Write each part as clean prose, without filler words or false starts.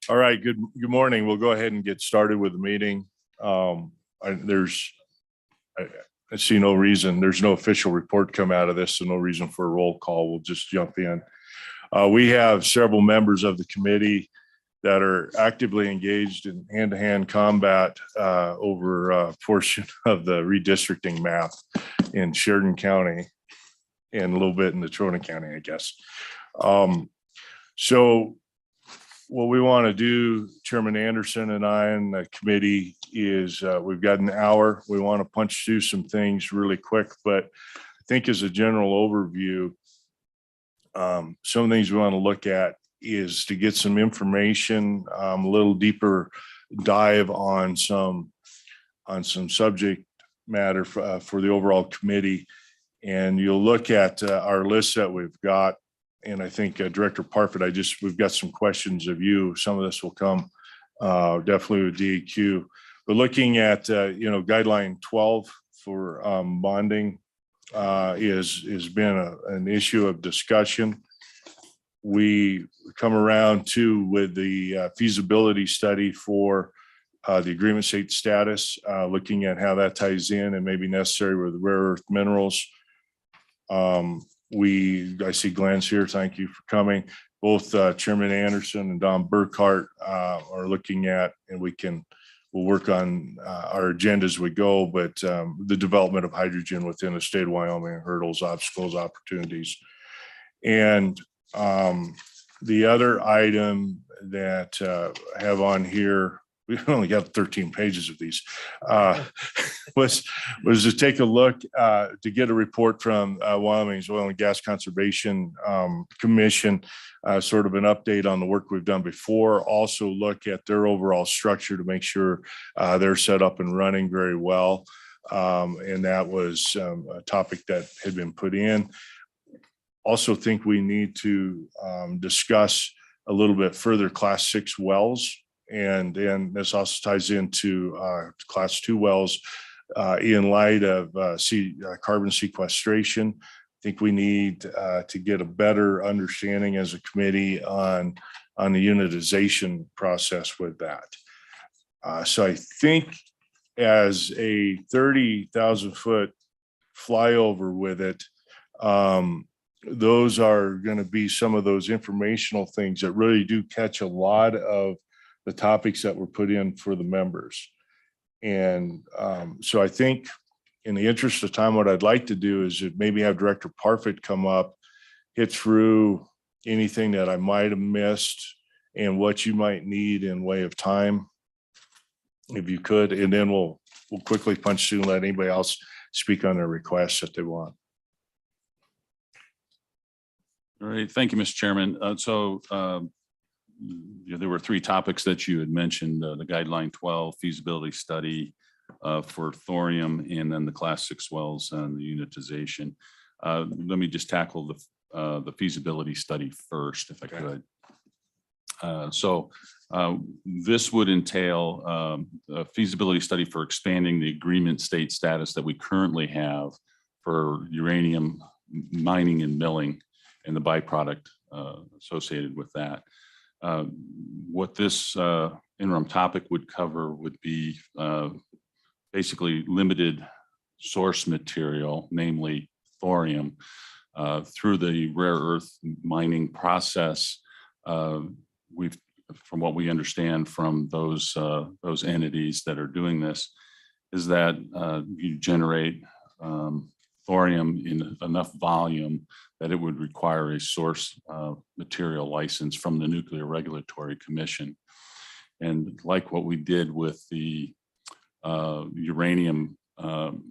All right, good morning. We'll go ahead and get started with the meeting. I see no reason, there's no official report come out of this, so no reason for a roll call. We'll just jump in. We have several members of the committee that are actively engaged in hand-to-hand combat over a portion of the redistricting map in Sheridan County and a little bit in Natrona County, I guess. So what we want to do, Chairman Anderson and I and the committee, is we've got an hour. We want to punch through some things really quick, but I think as a general overview, some things we want to look at is to get some information, a little deeper dive on some subject matter for the overall committee. And you'll look at our list that we've got. And I think Director Parfit, we've got some questions of you. Some of this will come definitely with DEQ. But looking at, guideline 12 for bonding has been an issue of discussion. We come around too with the feasibility study for the agreement state status, looking at how that ties in and may be necessary with rare earth minerals. I see Glenn's here. Thank you for coming. Both Chairman Anderson and Don Burkhart are looking at, and we'll work on our agenda as we go, but the development of hydrogen within the state of Wyoming, hurdles, obstacles, opportunities. And the other item that I have on here, we only got 13 pages of these, was to take a look to get a report from Wyoming's Oil and Gas Conservation Commission, sort of an update on the work we've done before. Also look at their overall structure to make sure they're set up and running very well. And that was a topic that had been put in. Also think we need to discuss a little bit further Class 6 wells. And then this also ties into Class 2 wells in light of carbon sequestration. I think we need to get a better understanding as a committee on the unitization process with that. So I think as a 30,000 foot flyover with it, those are going to be some of those informational things that really do catch a lot of the topics that were put in for the members. And so I think in the interest of time, what I'd like to do is maybe have Director Parfit come up, hit through anything that I might have missed and what you might need in way of time, if you could, and then we'll quickly punch through and let anybody else speak on their requests that they want. All right, thank you, Mr. Chairman. There were three topics that you had mentioned, the guideline 12 feasibility study for thorium, and then the Class 6 wells and the unitization. Let me just tackle the feasibility study first, if I could. This would entail a feasibility study for expanding the agreement state status that we currently have for uranium mining and milling and the byproduct associated with that. What this interim topic would cover would be basically limited source material, namely thorium, through the rare earth mining process. From what we understand from those entities that are doing this, is that you generate thorium in enough volume that it would require a source material license from the Nuclear Regulatory Commission. And like what we did with the uranium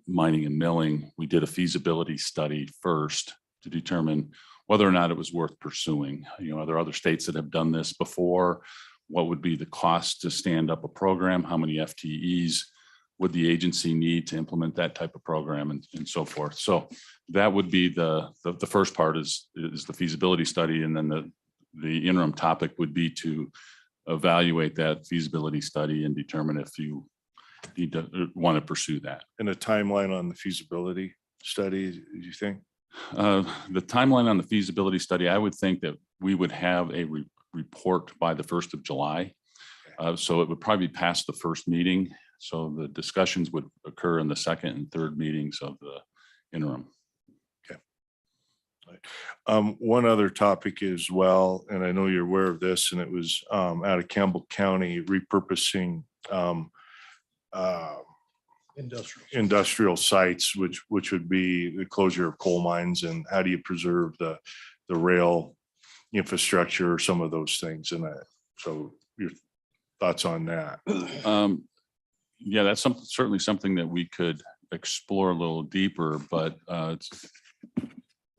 mining and milling, we did a feasibility study first to determine whether or not it was worth pursuing. Are there other states that have done this before? What would be the cost to stand up a program? How many FTEs would the agency need to implement that type of program, and so forth? So that would be the first part is the feasibility study, and then the interim topic would be to evaluate that feasibility study and determine if you need to want to pursue that. And a timeline on the feasibility study, do you think? The timeline on the feasibility study, I would think that we would have a report by the 1st of July. So it would probably be past the first meeting. So the discussions would occur in the second and third meetings of the interim. One other topic as well, and I know you're aware of this, and it was out of Campbell County repurposing industrial sites, which would be the closure of coal mines, and how do you preserve the rail infrastructure or some of those things. And so your thoughts on that? Yeah, that's certainly something that we could explore a little deeper, but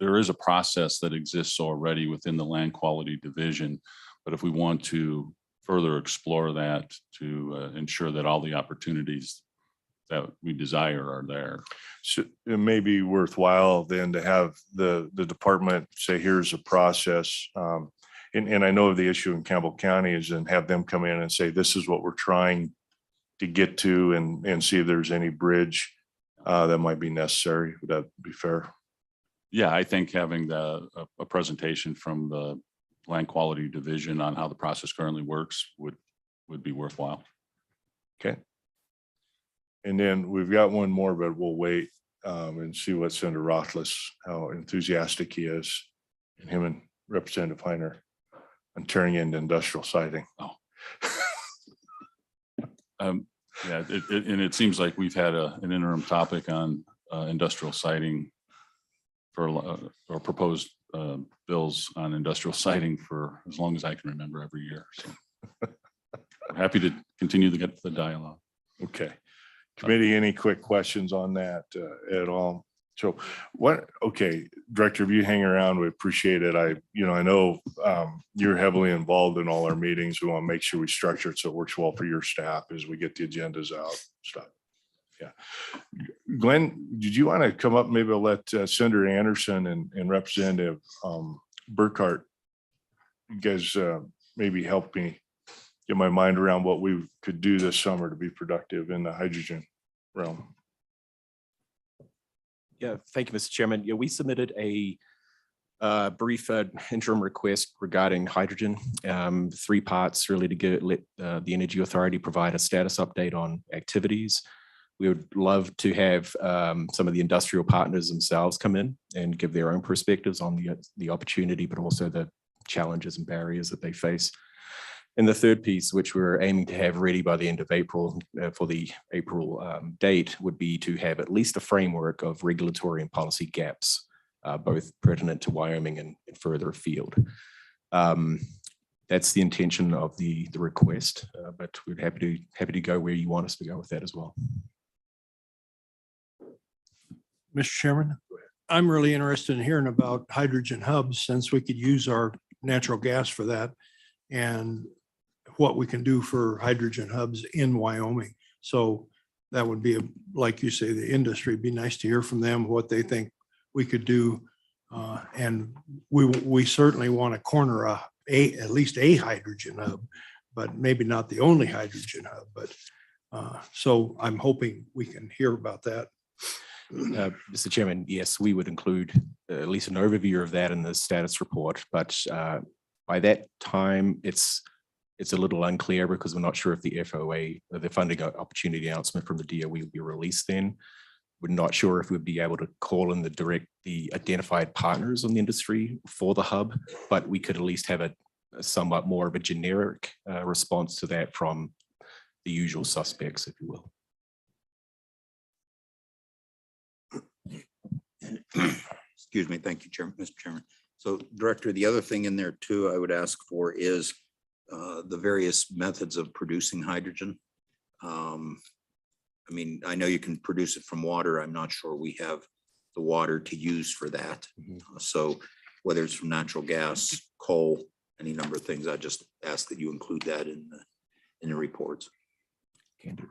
there is a process that exists already within the land quality division. But if we want to further explore that to ensure that all the opportunities that we desire are there. So it may be worthwhile then to have the department say, here's a process. And I know the issue in Campbell County is then have them come in and say, this is what we're trying to get to, and see if there's any bridge that might be necessary. Would that be fair? Yeah, I think having a presentation from the land quality division on how the process currently works would be worthwhile. Okay. And then we've got one more, but we'll wait and see what Senator Rothfuss, how enthusiastic he is, and him and Representative Heiner on turning into industrial siding. Oh. Yeah, and it seems like we've had an interim topic on industrial siding for or proposed bills on industrial siding for as long as I can remember every year. So I'm happy to continue to get the dialogue. Okay. Committee, any quick questions on that at all? So okay, Director, if you hang around, we appreciate it. I know you're heavily involved in all our meetings. We want to make sure we structure it so it works well for your staff as we get the agendas out, stuff. Yeah. Glenn, did you want to come up? Maybe I'll let Senator Anderson and Representative Burkhart, you guys maybe help me get my mind around what we could do this summer to be productive in the hydrogen realm. Yeah, thank you, Mr. Chairman. Yeah, we submitted a brief interim request regarding hydrogen. 3 parts really to let the Energy Authority provide a status update on activities. We would love to have some of the industrial partners themselves come in and give their own perspectives on the opportunity, but also the challenges and barriers that they face. And the third piece, which we're aiming to have ready by the end of April for the April date, would be to have at least a framework of regulatory and policy gaps, both pertinent to Wyoming and further afield. That's the intention of the request, but we're happy to go where you want us to go with that as well. Mr. Chairman, I'm really interested in hearing about hydrogen hubs, since we could use our natural gas for that, and what we can do for hydrogen hubs in Wyoming. So that would be, like you say, the industry. It'd be nice to hear from them what they think we could do. And we certainly want to corner at least a hydrogen hub, but maybe not the only hydrogen hub. But so I'm hoping we can hear about that. Mr. Chairman, yes, we would include at least an overview of that in the status report, but by that time, it's a little unclear because we're not sure if the FOA, the funding opportunity announcement from the DOE will be released then. We're not sure if we'd be able to call in the identified partners in the industry for the hub, but we could at least have a somewhat more of a generic response to that from the usual suspects, if you will. Excuse me. Thank you, Mr. Chairman. So, Director, the other thing in there too, I would ask for is the various methods of producing hydrogen. I mean, I know you can produce it from water. I'm not sure we have the water to use for that. So whether it's from natural gas, coal, any number of things, I just ask that you include that in the reports. Can do.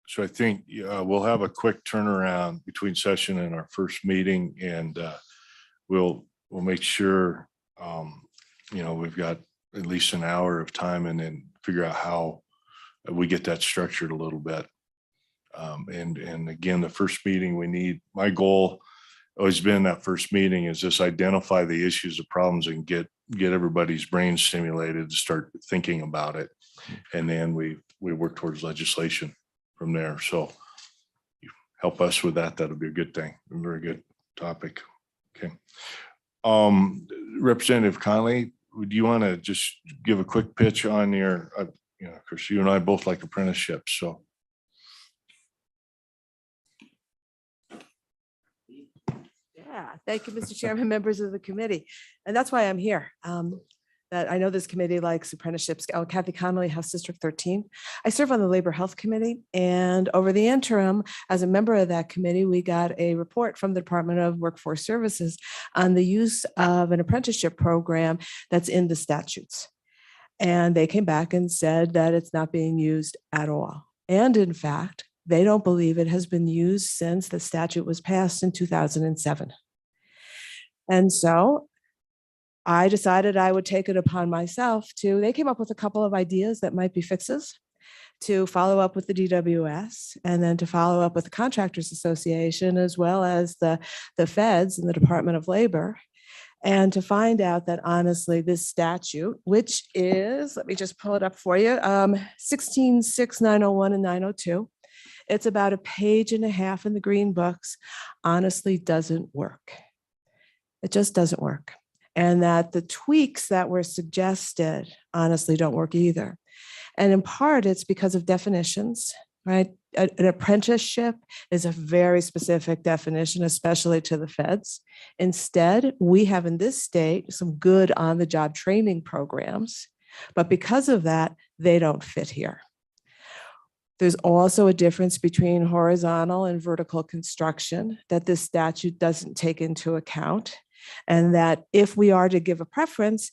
So I think we'll have a quick turnaround between session and our first meeting, and we'll make sure we've got at least an hour of time, and then figure out how we get that structured a little bit. And again, the first meeting we need, my goal always been in that first meeting is just identify the issues, the problems, and get everybody's brains stimulated to start thinking about it. And then we work towards legislation from there. So you help us with that. That'll be a good thing. A very good topic. Okay. Representative Conley, would you want to just give a quick pitch on your, of course, you and I both like apprenticeships, so. Yeah, thank you, Mr. Chairman, members of the committee. And that's why I'm here. That I know this committee likes apprenticeships. Kathy Connolly, House District 13. I serve on the Labor Health Committee, and over the interim, as a member of that committee, we got a report from the Department of Workforce Services on the use of an apprenticeship program that's in the statutes. And they came back and said that it's not being used at all. And in fact, they don't believe it has been used since the statute was passed in 2007. And so I decided I would take it upon myself they came up with a couple of ideas that might be fixes, to follow up with the DWS and then to follow up with the Contractors Association, as well as the feds and the Department of Labor, and to find out that honestly, this statute, which is, let me just pull it up for you, 16.6.901 and 902, it's about a page and a half in the green books, honestly doesn't work. It just doesn't work. And that the tweaks that were suggested honestly don't work either. And in part, it's because of definitions, right? An apprenticeship is a very specific definition, especially to the feds. Instead, we have in this state some good on-the-job training programs, but because of that, they don't fit here. There's also a difference between horizontal and vertical construction that this statute doesn't take into account. And that if we are to give a preference,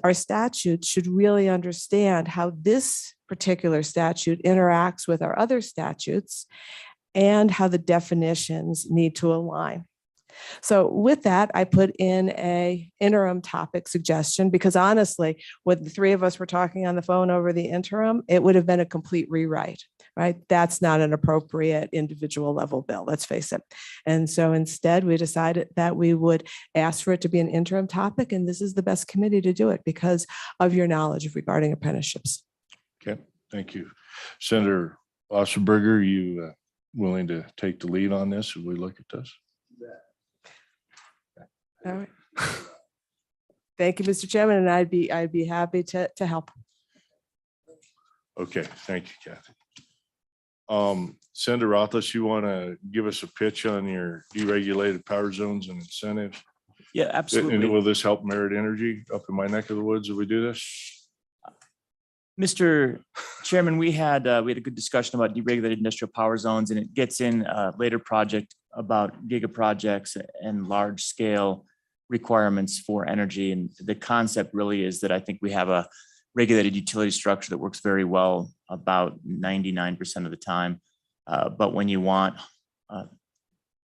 our statute should really understand how this particular statute interacts with our other statutes and how the definitions need to align. So with that, I put in a interim topic suggestion, because honestly, when the three of us were talking on the phone over the interim, it would have been a complete rewrite, right? That's not an appropriate individual level bill, let's face it. And so instead, we decided that we would ask for it to be an interim topic, and this is the best committee to do it because of your knowledge regarding apprenticeships. Okay, thank you. Senator Ossenberger, you willing to take the lead on this as we look at this? All right. Thank you, Mr. Chairman, and I'd be happy to help. Okay, thank you, Kathy. Senator Rothfuss, you want to give us a pitch on your deregulated power zones and incentives? Yeah, absolutely. And will this help Merit Energy up in my neck of the woods if we do this? Mr. Chairman, we had a good discussion about deregulated industrial power zones, and it gets in a later project about giga projects and large scale requirements for energy. And the concept really is that I think we have a regulated utility structure that works very well about 99% of the time. But when you want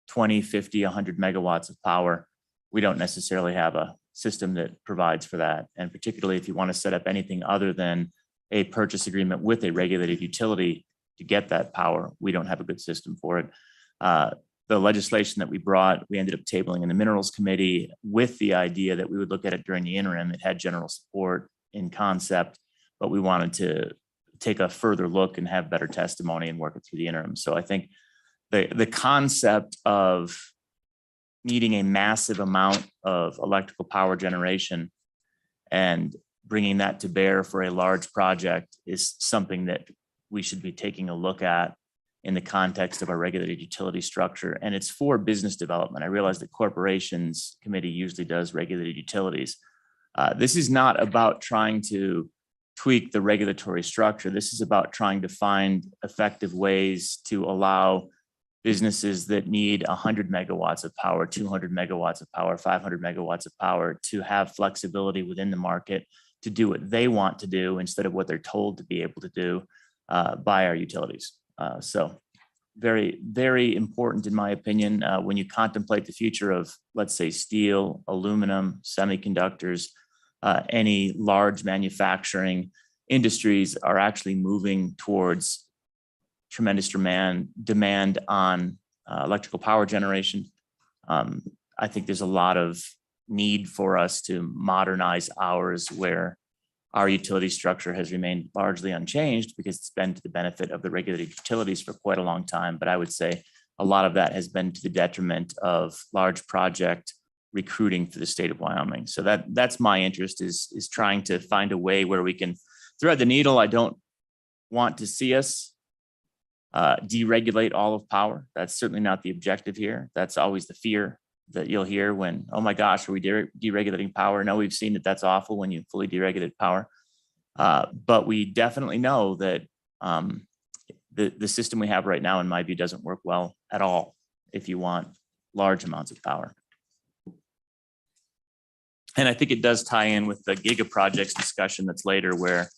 20, 50, 100 megawatts of power, we don't necessarily have a system that provides for that. And particularly if you want to set up anything other than a purchase agreement with a regulated utility to get that power, we don't have a good system for it. The legislation that we brought, we ended up tabling in the Minerals Committee with the idea that we would look at it during the interim. It had general support in concept, but we wanted to take a further look and have better testimony and work it through the interim. So I think the concept of needing a massive amount of electrical power generation and bringing that to bear for a large project is something that we should be taking a look at in the context of our regulated utility structure. And it's for business development. I realize the Corporations Committee usually does regulated utilities. This is not about trying to tweak the regulatory structure. This is about trying to find effective ways to allow businesses that need 100 megawatts of power, 200 megawatts of power, 500 megawatts of power to have flexibility within the market to do what they want to do instead of what they're told to be able to do by our utilities. So very, very important, in my opinion, when you contemplate the future of, let's say, steel, aluminum, semiconductors, any large manufacturing industries are actually moving towards tremendous demand on electrical power generation. I think there's a lot of need for us to modernize ours where our utility structure has remained largely unchanged because it's been to the benefit of the regulated utilities for quite a long time. But I would say a lot of that has been to the detriment of large project recruiting for the state of Wyoming. So that's my interest is trying to find a way where we can thread the needle. I don't want to see us deregulate all of power. That's certainly not the objective here. That's always the fear that you'll hear when, oh my gosh, are we deregulating power? No, we've seen that that's awful when you fully deregulated power. But we definitely know that the system we have right now, in my view, doesn't work well at all if you want large amounts of power. And I think it does tie in with the giga projects discussion that's later, where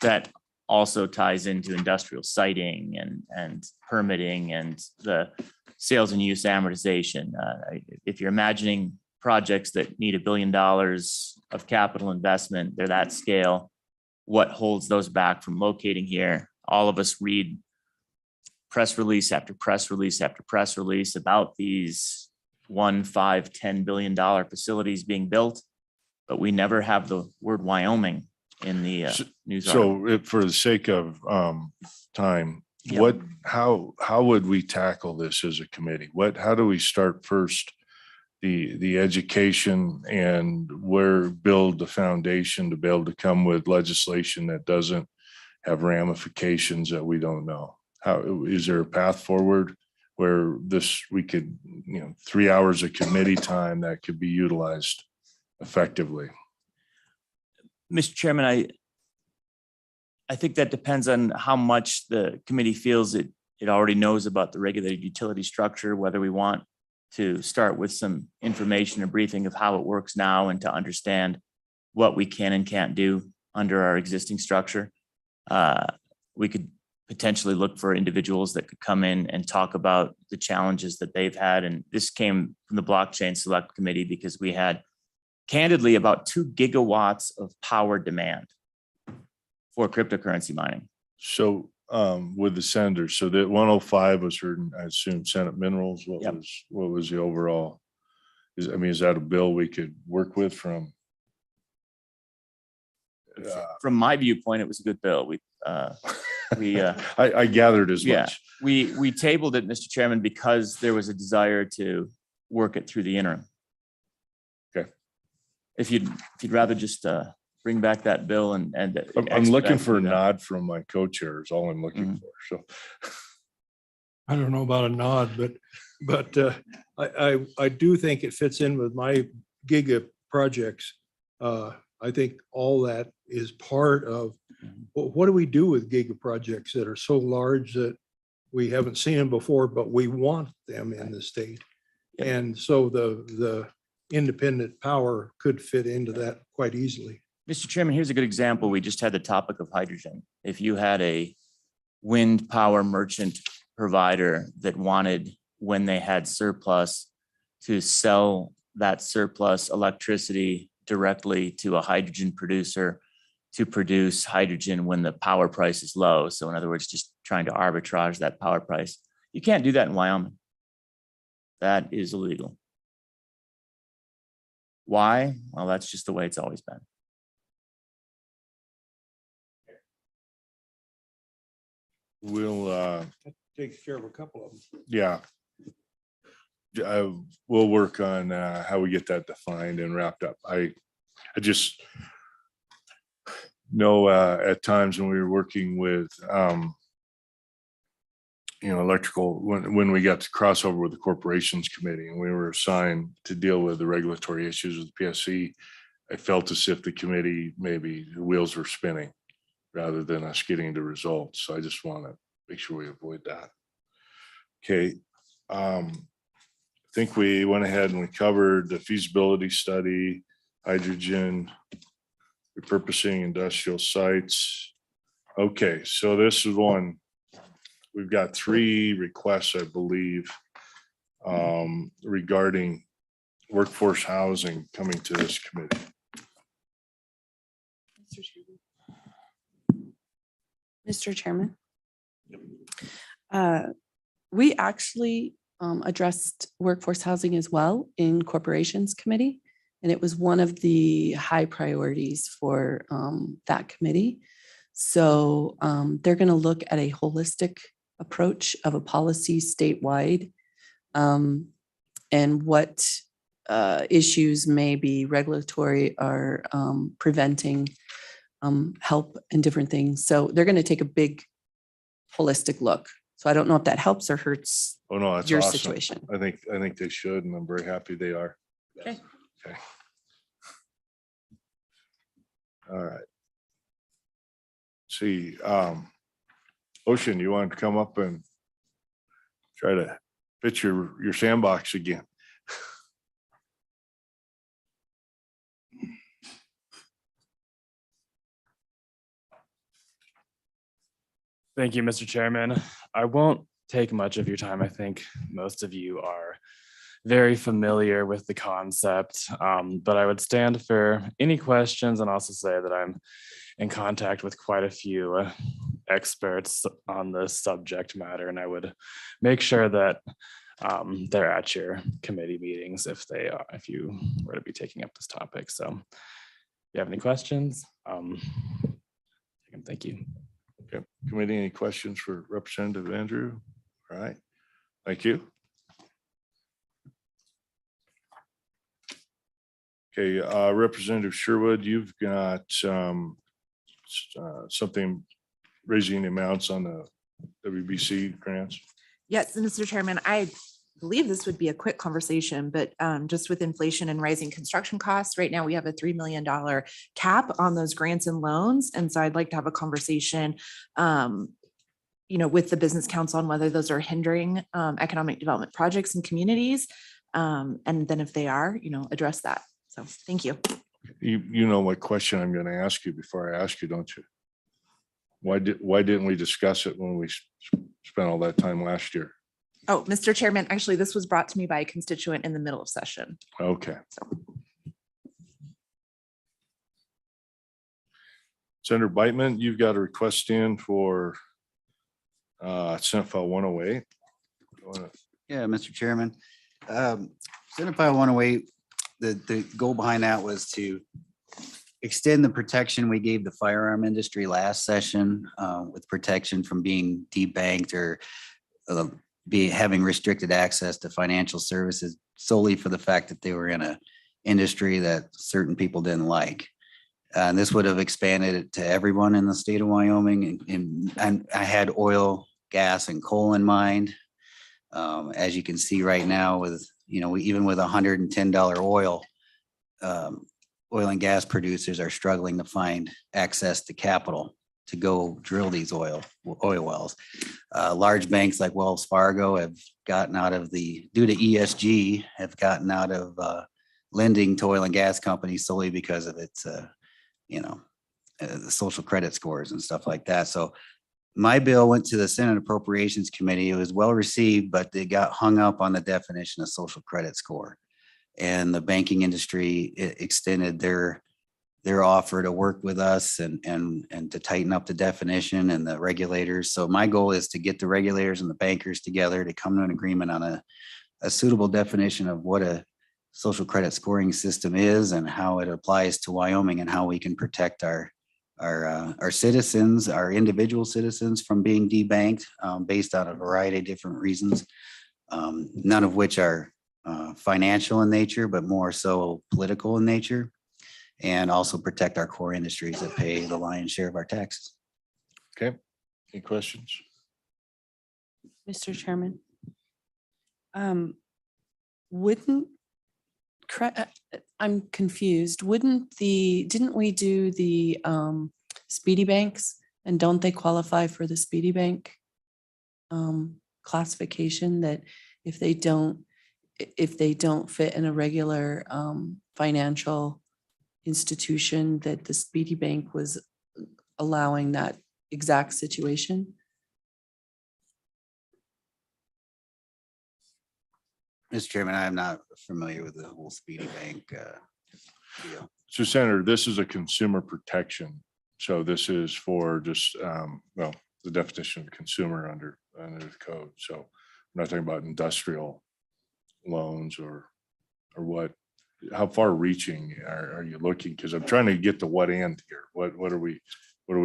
that also ties into industrial siting and permitting and the sales and use amortization. If you're imagining projects that need $1 billion of capital investment, they're that scale. What holds those back from locating here? All of us read press release after press release after press release about these $1, $5, $10 billion facilities being built, but we never have the word Wyoming in the news article. So for the sake of time, Yep. how would we tackle this as a committee? How do we start first? The education and where build the foundation to be able to come with legislation that doesn't have ramifications that we don't know. How is there a path forward where we could, 3 hours of committee time that could be utilized effectively? Mr. Chairman, I think that depends on how much the committee feels it already knows about the regulated utility structure, whether we want to start with some information, a briefing of how it works now and to understand what we can and can't do under our existing structure. We could potentially look for individuals that could come in and talk about the challenges that they've had. And this came from the Blockchain Select Committee because we had candidly about 2 gigawatts of power demand for cryptocurrency mining. So with the senators, so that 105 was heard, I assume Senate Minerals. Yep. What was the overall? Is that a bill we could work with from? From my viewpoint, it was a good bill. I gathered as Yeah. much. We tabled it, Mr. Chairman, because there was a desire to work it through the interim. Okay. If you'd rather just bring back that bill and I'm looking for a expedite that. nod from my co-chair is all I'm looking for. So I don't know about a nod, but I do think it fits in with my giga projects. I think all that is part of, what do we do with giga projects that are so large that we haven't seen them before, but we want them in the state? Yep. And so the independent power could fit into that quite easily. Mr. Chairman, here's a good example. We just had the topic of hydrogen. If you had a wind power merchant provider that wanted, when they had surplus, to sell that surplus electricity directly to a hydrogen producer to produce hydrogen when the power price is low. So in other words, just trying to arbitrage that power price. You can't do that in Wyoming. That is illegal. Why? Well, that's just the way it's always been. we'll, Takes care of a couple of them. yeah. We'll work on how we get that defined and wrapped up. I just know at times when we were working with electrical, when we got to cross over with the corporations committee and we were assigned to deal with the regulatory issues with the PSC, I felt as if the committee, maybe the wheels were spinning rather than us getting the results. So I just want to make sure we avoid that. Okay. I think we went ahead and we covered the feasibility study, hydrogen, repurposing industrial sites. Okay, so this is one. We've got 3 requests, I believe, regarding workforce housing coming to this committee. Mr. Chairman. We actually addressed workforce housing as well in corporations committee. And it was one of the high priorities for that committee. So they're going to look at a holistic approach of a policy statewide and what issues may be regulatory or preventing help and different things. So they're going to take a big holistic look. So I don't know if that helps or hurts Oh, no, that's your awesome. situation. I think they should, and I'm very happy they are. Okay. Okay. All right. See, Ocean, you want to come up and try to fit your sandbox again? Thank you, Mr. Chairman. I won't take much of your time. I think most of you are very familiar with the concept, but I would stand for any questions and also say that I'm in contact with quite a few experts on this subject matter, and I would make sure that they're at your committee meetings if you were to be taking up this topic. So if you have any questions, thank you. Okay, committee, any questions for Representative Andrew? All right, thank you. Okay, Representative Sherwood, you've got something raising amounts on the WBC grants. Yes, Mr. Chairman, I believe this would be a quick conversation, but just with inflation and rising construction costs, right now we have a $3 million cap on those grants and loans. And so I'd like to have a conversation, with the Business Council on whether those are hindering economic development projects and communities. And then if they are, address that. So thank you. You know what question I'm going to ask you before I ask you, don't you? Why didn't we discuss it when we spent all that time last year? Oh, Mr. Chairman, actually, this was brought to me by a constituent in the middle of session. Okay. So Senator Beitman, you've got a request in for Senate File 108. Yeah, Mr. Chairman. Senate File 108, the goal behind that was to extend the protection we gave the firearm industry last session with protection from being debanked or having restricted access to financial services solely for the fact that they were in an industry that certain people didn't like. And this would have expanded it to everyone in the state of Wyoming. And I had oil, gas, and coal in mind. As you can see right now with, even with $110 oil, oil and gas producers are struggling to find access to capital to go drill these oil wells. Large banks like Wells Fargo have gotten out of due to ESG, have gotten out of lending to oil and gas companies solely because of its, the social credit scores and stuff like that. So my bill went to the Senate Appropriations Committee. It was well received, but they got hung up on the definition of social credit score. And the banking industry extended their offer to work with us and to tighten up the definition and the regulators. So my goal is to get the regulators and the bankers together to come to an agreement on a suitable definition of what a social credit scoring system is and how it applies to Wyoming and how we can protect our citizens, our individual citizens from being debanked based on a variety of different reasons, none of which are financial in nature, but more so political in nature, and also protect our core industries that pay the lion's share of our taxes. Okay, any questions? Mr. Chairman. I'm confused. Didn't we do the speedy banks, and don't they qualify for the speedy bank classification, that if they don't fit in a regular financial institution, that the speedy bank was allowing that exact situation? Mr. Chairman, I am not familiar with the whole speedy bank deal. So Senator, this is a consumer protection. So this is for just, the definition of consumer under the code. So I'm not talking about industrial loans or what. How far reaching are you looking? Because I'm trying to get to what end here. What are we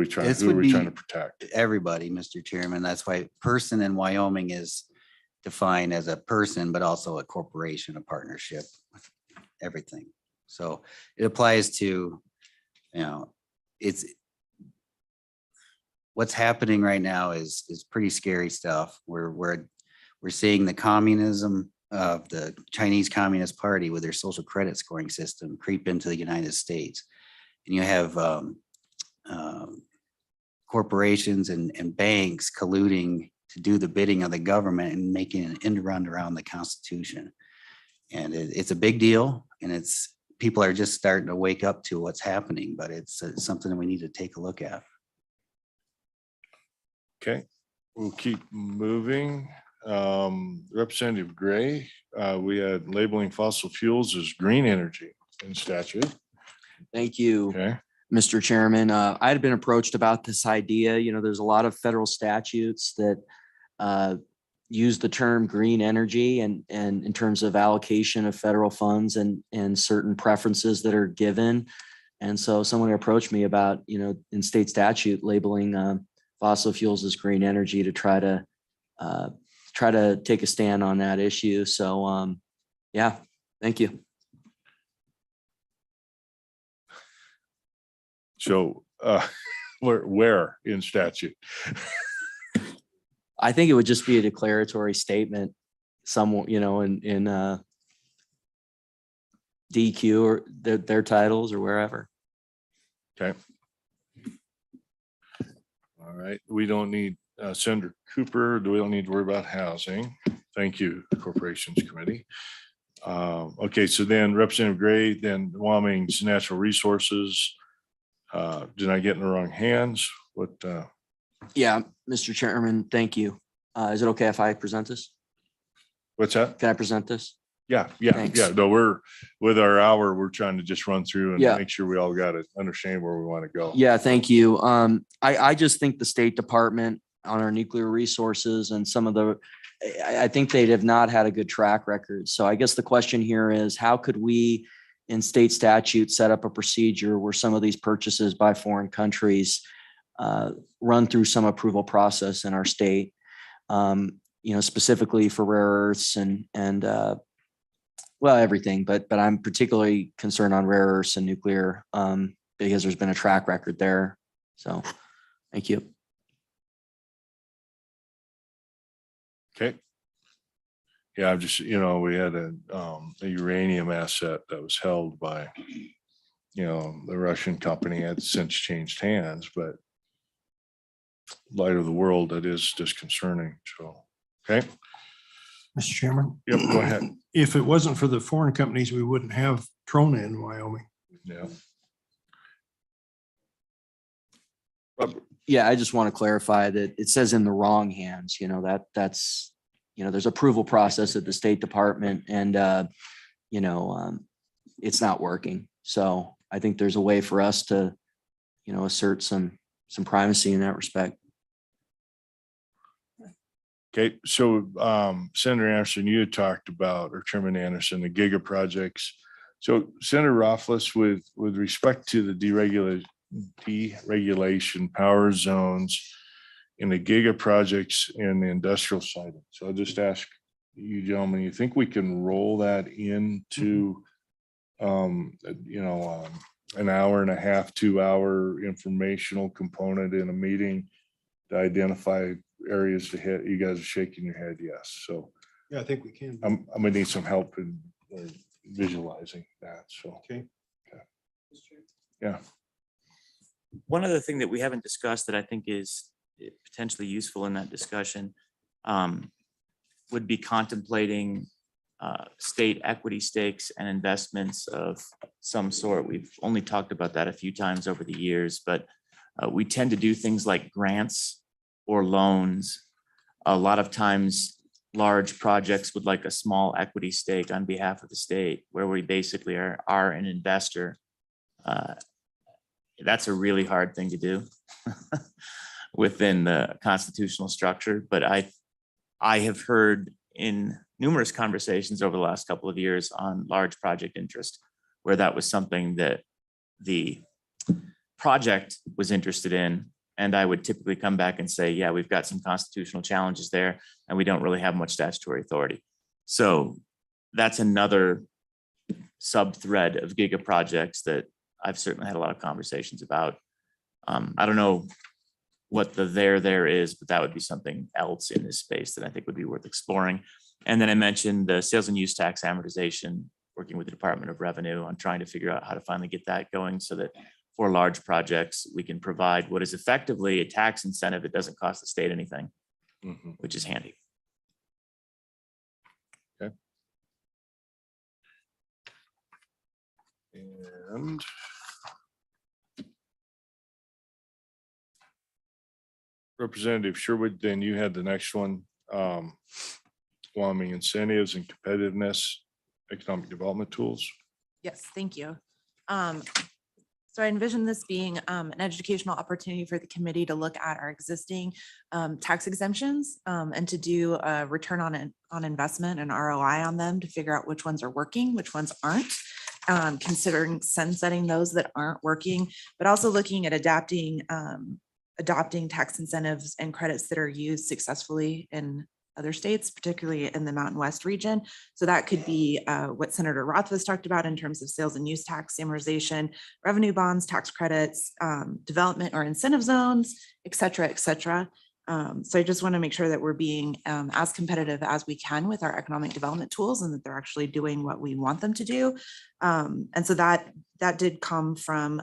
trying, This who are would we trying be- to protect? Everybody, Mr. Chairman. That's why person in Wyoming is defined as a person, but also a corporation, a partnership, everything. So it applies to, it's what's happening right now is pretty scary stuff. We're seeing the communism of the Chinese Communist Party with their social credit scoring system creep into the United States. And you have corporations and banks colluding to do the bidding of the government and making an end run around the Constitution. And it's a big deal, and people are just starting to wake up to what's happening, but it's something that we need to take a look at. Okay, we'll keep moving. Representative Gray, we had labeling fossil fuels as green energy in statute. Thank you, Okay, Mr. Chairman. I had been approached about this idea. There's a lot of federal statutes that use the term green energy and in terms of allocation of federal funds and certain preferences that are given. And so someone approached me about, in state statute labeling fossil fuels as green energy to try to take a stand on that issue. So yeah, thank you. so where in statute? I think it would just be a declaratory statement somewhat, in DQ or their titles or wherever. Okay. All right, we don't need Senator Cooper. We don't need to worry about housing. Thank you, Corporations Committee. Okay, so then Representative Gray, then Wyoming's natural resources. Did I get in the wrong hands? What? Yeah, Mr. Chairman, thank you. Is it okay if I present this? What's that? Can I present this? Yeah. Thanks. No, we're with our hour, we're trying to just run through and Yeah. make sure we all got to understand where we want to go. Yeah, thank you. I just think the State Department on our nuclear resources and some of I think they have not had a good track record. So I guess the question here is, how could we in state statute set up a procedure where some of these purchases by foreign countries run through some approval process in our state, specifically for rare earths and everything, but I'm particularly concerned on rare earths and nuclear because there's been a track record there. So thank you. Okay. Yeah, I'm just, we had a uranium asset that was held by, the Russian company had since changed hands, but light of the world, that is disconcerting. So, okay. Mr. Chairman? Yep, go ahead. If it wasn't for the foreign companies, we wouldn't have Trona in Wyoming. Yeah. Yeah, I just want to clarify that it says in the wrong hands, that's, there's approval process at the State Department and, it's not working. So I think there's a way for us to, assert some primacy in that respect. Okay, so Senator Anderson, you had talked about, or Chairman Anderson, the giga projects. So Senator Rothfuss, with respect to the deregulation power zones in the giga projects in the industrial side. So I'll just ask you gentlemen, you think we can roll that into an hour and a half, 2 hour informational component in a meeting to identify areas to hit? You guys are shaking your head yes. So Yeah, I think we can. I'm gonna need some help in visualizing that. So Okay. Yeah. One other thing that we haven't discussed that I think is potentially useful in that discussion would be contemplating state equity stakes and investments of some sort. We've only talked about that a few times over the years, but we tend to do things like grants or loans. A lot of times large projects would like a small equity stake on behalf of the state where we basically are an investor. That's a really hard thing to do within the constitutional structure, but I have heard in numerous conversations over the last couple of years on large project interest, where that was something that the project was interested in. And I would typically come back and say, yeah, we've got some constitutional challenges there and we don't really have much statutory authority. So that's another sub-thread of giga projects that I've certainly had a lot of conversations about. I don't know what the there is, but that would be something else in this space that I think would be worth exploring. And then I mentioned the sales and use tax amortization, working with the Department of Revenue on trying to figure out how to finally get that going so that for large projects, we can provide what is effectively a tax incentive that doesn't cost the state anything, which is handy. Okay. And Representative Sherwood, then you had the next one, Wyoming incentives and competitiveness, economic development tools. Yes, thank you. So I envision this being an educational opportunity for the committee to look at our existing tax exemptions and to do a return on investment and ROI on them to figure out which ones are working, which ones aren't, considering sunsetting those that aren't working, but also looking at adapting tax incentives and credits that are used successfully in other states, particularly in the Mountain West region. So that could be what Senator Rothfuss talked about in terms of sales and use tax amortization, revenue bonds, tax credits, development or incentive zones, et cetera, et cetera. So I just want to make sure that we're being as competitive as we can with our economic development tools and that they're actually doing what we want them to do. And so that did come from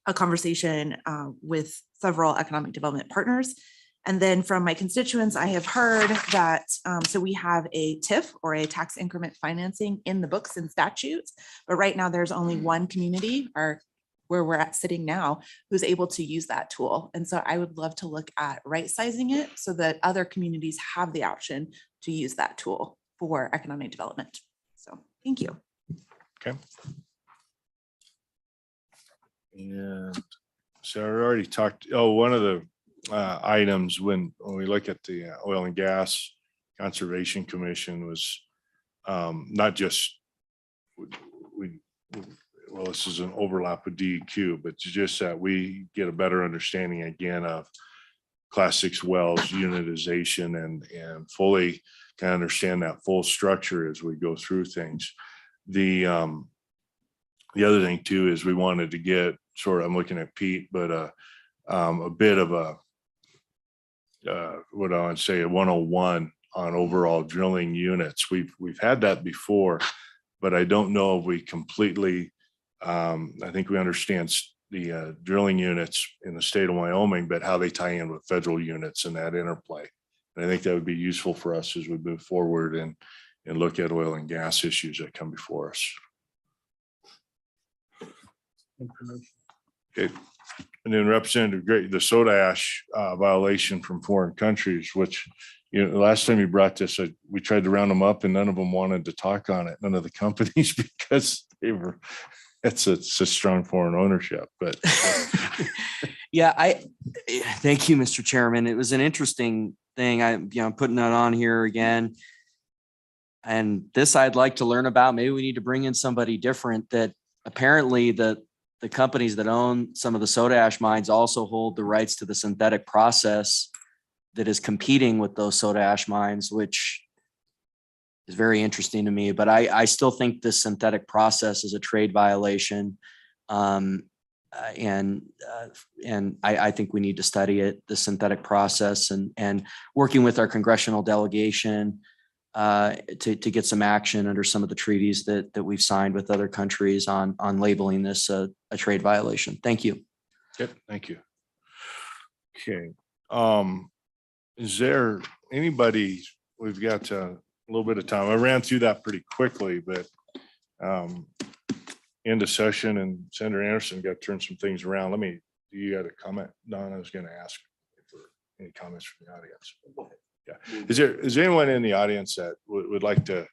a conversation with several economic development partners. And then from my constituents, I have heard that, so we have a TIF or a tax increment financing in the books and statutes, but right now there's only one community or where we're at sitting now who's able to use that tool. And so I would love to look at right sizing it so that other communities have the option to use that tool for economic development. So thank you. Okay. And so I already talked, one of the items when we look at the Oil and Gas Conservation Commission was not just well, this is an overlap with DEQ, but just that we get a better understanding again of Class 6 wells unitization and fully kind of understand that full structure as we go through things. The other thing too is we wanted to get I'm looking at Pete, but a bit of a what I want to say a 101 on overall drilling units. We've had that before, but I don't know if we completely. I think we understand the drilling units in the state of Wyoming, but how they tie in with federal units and that interplay. And I think that would be useful for us as we move forward and look at oil and gas issues that come before us. Okay. And then Representative Gray, the soda ash violation from foreign countries, which, the last time you brought this, we tried to round them up and none of them wanted to talk on it. None of the companies, because it's a strong foreign ownership, but. Yeah, thank you, Mr. Chairman. It was an interesting thing. I'm putting that on here again. And this I'd like to learn about. Maybe we need to bring in somebody different. That apparently the companies that own some of the soda ash mines also hold the rights to the synthetic process that is competing with those soda ash mines, which is very interesting to me. But I still think this synthetic process is a trade violation. And I think we need to study it, the synthetic process, and working with our congressional delegation to get some action under some of the treaties that we've signed with other countries on labeling this a trade violation. Thank you. Yep, thank you. Okay. Is there anybody, we've got a little bit of time. I ran through that pretty quickly, but end of session and Senator Anderson got to turn some things around. Do you got a comment? Don, I was going to ask for any comments from the audience. Yeah. Is there anyone in the audience that would like to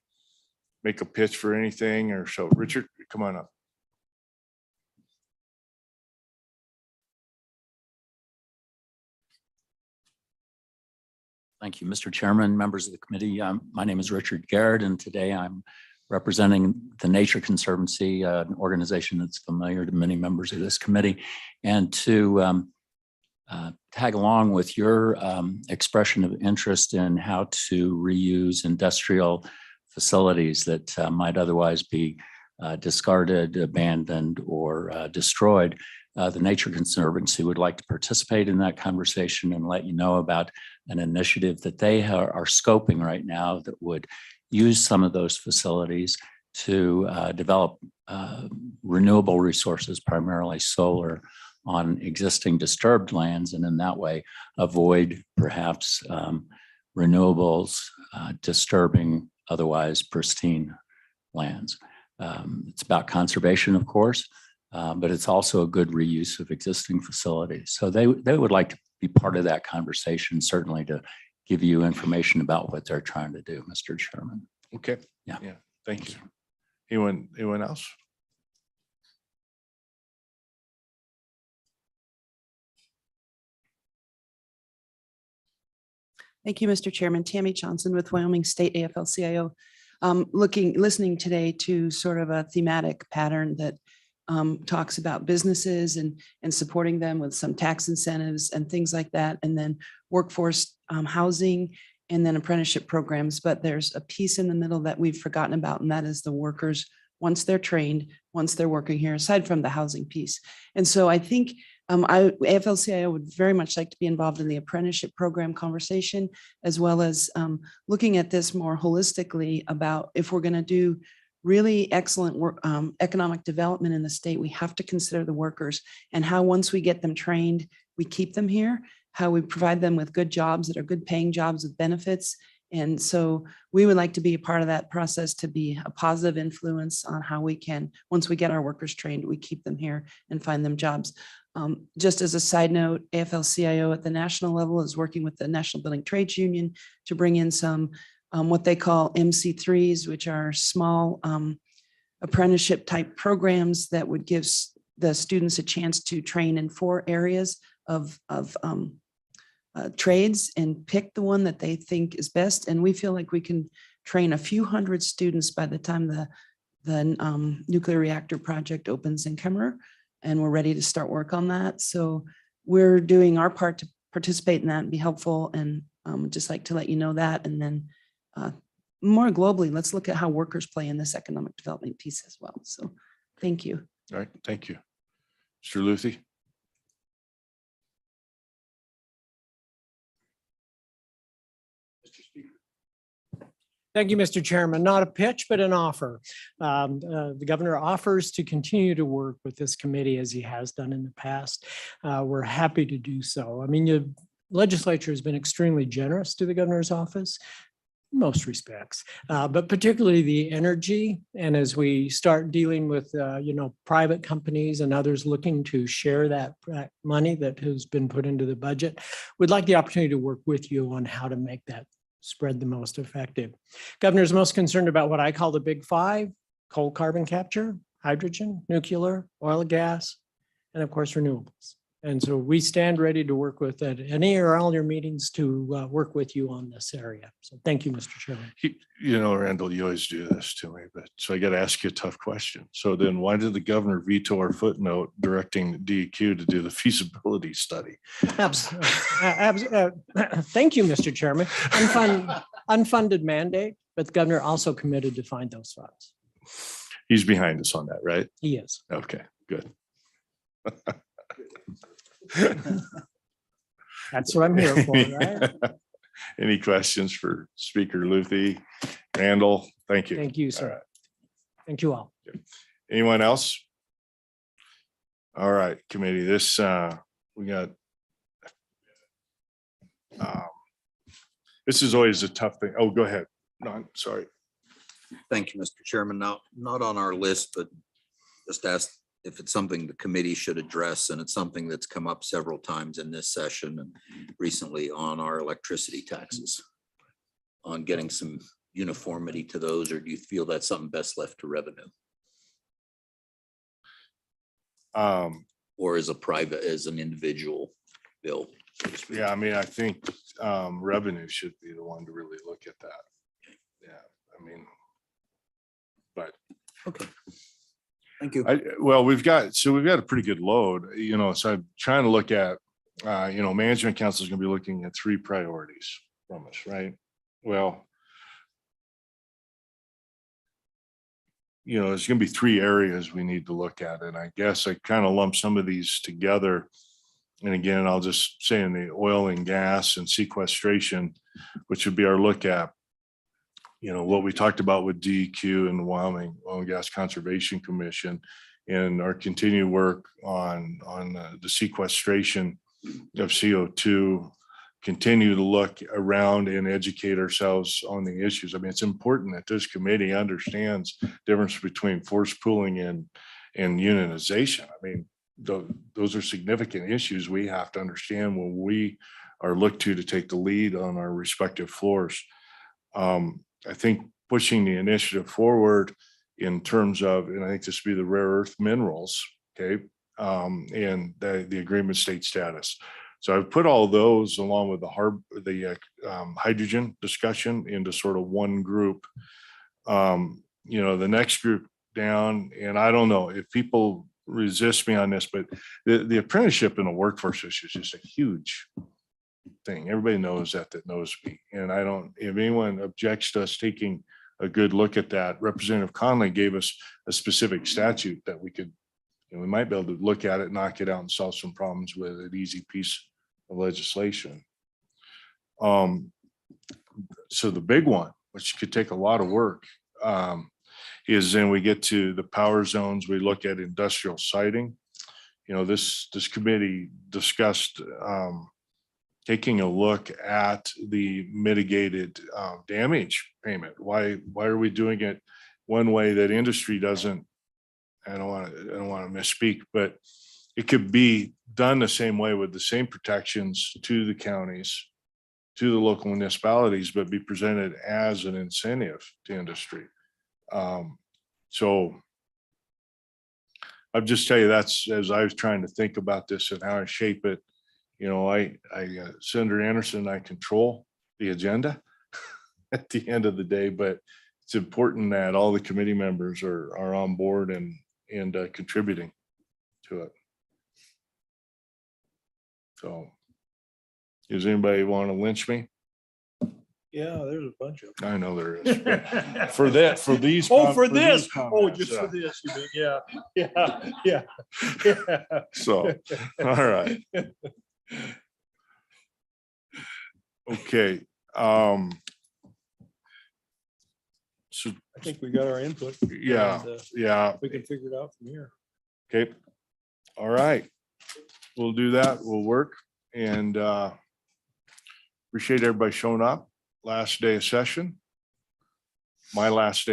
make a pitch for anything or so? Richard, come on up. Thank you, Mr. Chairman, members of the committee. My name is Richard Garrett, and today I'm representing the Nature Conservancy, an organization that's familiar to many members of this committee, and to tag along with your expression of interest in how to reuse industrial facilities that might otherwise be discarded, abandoned, or destroyed. The Nature Conservancy would like to participate in that conversation and let you know about an initiative that they are scoping right now that would use some of those facilities to develop renewable resources, primarily solar, on existing disturbed lands, and in that way avoid perhaps renewables disturbing otherwise pristine lands. It's about conservation, of course, but it's also a good reuse of existing facilities. So they would like to be part of that conversation, certainly to give you information about what they're trying to do, Mr. Chairman. Okay. Yeah. Thank you. Anyone else? Thank you, Mr. Chairman. Tammy Johnson with Wyoming State AFL-CIO. Listening today to sort of a thematic pattern that talks about businesses and supporting them with some tax incentives and things like that, and then workforce housing and then apprenticeship programs. But there's a piece in the middle that we've forgotten about, and that is the workers once they're trained, once they're working here, aside from the housing piece. And so I think AFL-CIO would very much like to be involved in the apprenticeship program conversation, as well as looking at this more holistically about if we're going to do really excellent work, economic development in the state, we have to consider the workers and how once we get them trained, we keep them here, how we provide them with good jobs that are good paying jobs with benefits. And so we would like to be a part of that process, to be a positive influence on how we can, once we get our workers trained, we keep them here and find them jobs. Just as a side note, AFL-CIO at the national level is working with the National Building Trades Union to bring in some what they call MC3s, which are small apprenticeship type programs that would give the students a chance to train in 4 areas of trades and pick the one that they think is best. And we feel like we can train a few hundred students by the time the nuclear reactor project opens in Kemmerer, and we're ready to start work on that. So we're doing our part to participate in that and be helpful, and just like to let you know that. And then more globally, let's look at how workers play in this economic development piece as well. So thank you. All right. Thank you. Mr. Luthi. Thank you, Mr. Chairman. Not a pitch, but an offer. The governor offers to continue to work with this committee as he has done in the past. We're happy to do so. I mean, the legislature has been extremely generous to the governor's office, in most respects, but particularly the energy. And as we start dealing with, private companies and others looking to share that money that has been put into the budget, we'd like the opportunity to work with you on how to make that spread the most effective. Governor's most concerned about what I call the big 5: coal, carbon capture, hydrogen, nuclear, oil and gas, and of course renewables. And so we stand ready to work with at any or all your meetings to work with you on this area. So thank you, Mr. Chairman. Randall, you always do this to me, but so I got to ask you a tough question. So then why did the governor veto our footnote directing DEQ to do the feasibility study? Thank you, Mr. Chairman. Unfunded mandate, but the governor also committed to find those funds. He's behind us on that, right? He is. Okay, good. That's what I'm here for, right? Any questions for Speaker Luthi? Randall, thank you. Thank you, sir. Right. Thank you all. Anyone else? All right, committee, this, we got, this is always a tough thing. Oh, go ahead. No, I'm sorry. Thank you, Mr. Chairman. Now, not on our list, but just ask if it's something the committee should address, and it's something that's come up several times in this session and recently on our electricity taxes, on getting some uniformity to those, or do you feel that's something best left to revenue? Or as an individual bill? Yeah, I mean, I think revenue should be the one to really look at that. Yeah, I mean, but Okay. Thank you. well, we've got a pretty good load, you know, so I'm trying to look at, you know, management council is going to be looking at 3 priorities from us, right? Well, you know, there's going to be 3 areas we need to look at. And I guess I kind of lump some of these together. And again, I'll just say in the oil and gas and sequestration, which would be our look at, you know, what we talked about with DEQ and the Wyoming Oil and Gas Conservation Commission and our continued work on the sequestration of CO2, continue to look around and educate ourselves on the issues. I mean, it's important that this committee understands the difference between force pooling and unionization. I mean, those are significant issues we have to understand when we are looked to take the lead on our respective floors. I think pushing the initiative forward in terms of, and I think this would be the rare earth minerals, okay, and the agreement state status. So I've put all those along with the hydrogen discussion into sort of one group. You know, the next group down, and I don't know if people resist me on this, but the apprenticeship in the workforce is just a huge thing. Everybody knows that knows me. And I don't, if anyone objects to us taking a good look at that, Representative Conley gave us a specific statute that we could, we might be able to look at it, knock it out and solve some problems with an easy piece of legislation. So the big one, which could take a lot of work, is then we get to the power zones. We look at industrial siting. You know, this committee discussed taking a look at the mitigated damage payment. Why are we doing it one way that industry doesn't? I don't want to misspeak, but it could be done the same way with the same protections to the counties, to the local municipalities, but be presented as an incentive to industry. So I'll just tell you, that's, as I was trying to think about this and how I shape it, you know, Senator Anderson, I control the agenda at the end of the day, but it's important that all the committee members are on board and contributing to it. So does anybody want to lynch me? Yeah, there's a bunch of I know there is. But for these. Oh, for this. these Oh, comments, just yeah. for this, you mean? Yeah. So, all right. Okay. So, I think we got our input. yeah, and, yeah. We can figure it out from here. Okay. All right. We'll do that. We'll work and appreciate everybody showing up. Last day of session. My last day